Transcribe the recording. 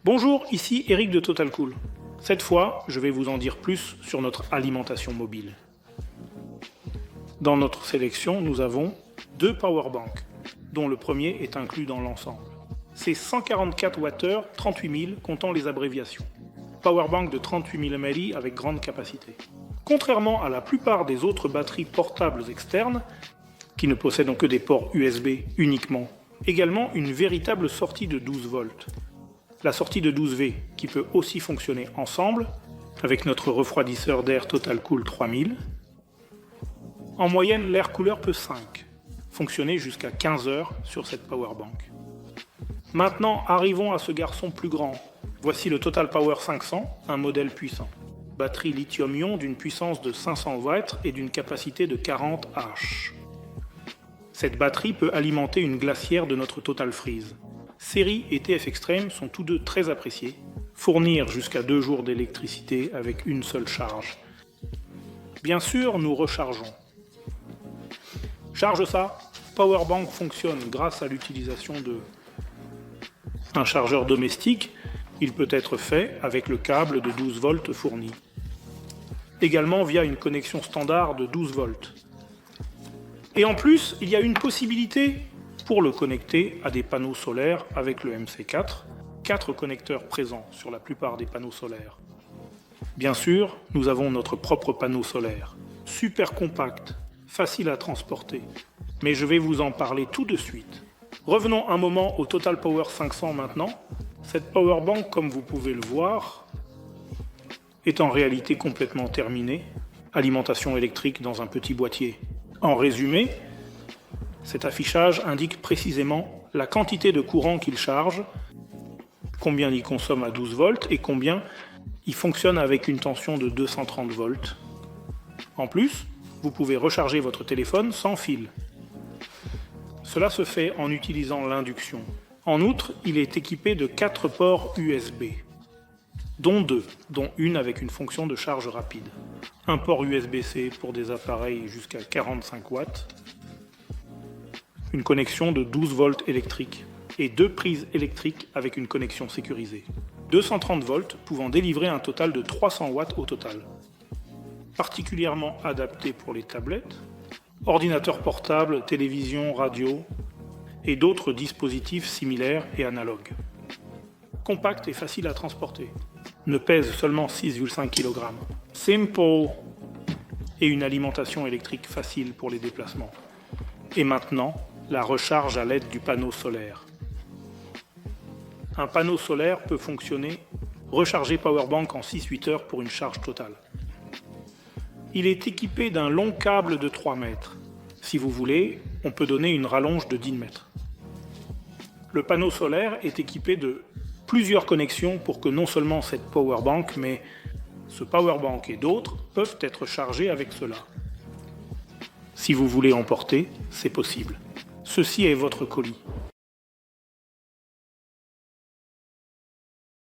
Bonjour, ici Eric de Total Cool. Cette fois, je vais vous en dire plus sur notre alimentation mobile. Dans notre sélection, nous avons deux powerbanks, dont le premier est inclus dans l'ensemble. C'est 144 Wh 38 000 comptant les abréviations. Powerbank de 38 000 mAh avec grande capacité. Contrairement à la plupart des autres batteries portables externes, qui ne possèdent que des ports USB uniquement, également une véritable sortie de 12 volts. La sortie de 12V qui peut aussi fonctionner ensemble avec notre refroidisseur d'air Total Cool 3000. En moyenne, l'air cooleur peut 5, fonctionner jusqu'à 15 heures sur cette powerbank. Maintenant, arrivons à ce garçon plus grand. Voici le Total Power 500, un modèle puissant. Batterie lithium-ion d'une puissance de 500 watts et d'une capacité de 40 H. Cette batterie peut alimenter une glacière de notre Total Freeze. Série et TF Extreme sont tous deux très appréciés. Fournir jusqu'à 2 jours d'électricité avec une seule charge. Bien sûr, nous rechargeons. Charge ça, Powerbank fonctionne grâce à l'utilisation d'un chargeur domestique. Il peut être fait avec le câble de 12 volts fourni. Également via une connexion standard de 12 volts. Et en plus, il y a une possibilité pour le connecter à des panneaux solaires avec le MC4, 4 connecteurs présents sur la plupart des panneaux solaires. Bien sûr, nous avons notre propre panneau solaire, super compact, facile à transporter, mais je vais vous en parler tout de suite. Revenons un moment au Total Power 500 maintenant. Cette powerbank, comme vous pouvez le voir, est en réalité complètement terminée, alimentation électrique dans un petit boîtier. En résumé, cet affichage indique précisément la quantité de courant qu'il charge, combien il consomme à 12 volts et combien il fonctionne avec une tension de 230 volts. En plus, vous pouvez recharger votre téléphone sans fil. Cela se fait en utilisant l'induction. En outre, il est équipé de 4 ports USB, dont 2, dont une avec une fonction de charge rapide. Un port USB-C pour des appareils jusqu'à 45 watts, une connexion de 12 volts électriques et 2 prises électriques avec une connexion sécurisée. 230 volts pouvant délivrer un total de 300 watts au total. Particulièrement adapté pour les tablettes, ordinateurs portables, télévision, radio et d'autres dispositifs similaires et analogues. Compact et facile à transporter. Ne pèse seulement 6,5 kg. Simple et une alimentation électrique facile pour les déplacements. Et maintenant, la recharge à l'aide du panneau solaire. Un panneau solaire peut fonctionner, recharger Powerbank en 6-8 heures pour une charge totale. Il est équipé d'un long câble de 3 mètres. Si vous voulez, on peut donner une rallonge de 10 mètres. Le panneau solaire est équipé de plusieurs connexions pour que non seulement cette Powerbank, mais ce Powerbank et d'autres peuvent être chargés avec cela. Si vous voulez emporter, c'est possible. Ceci est votre colis.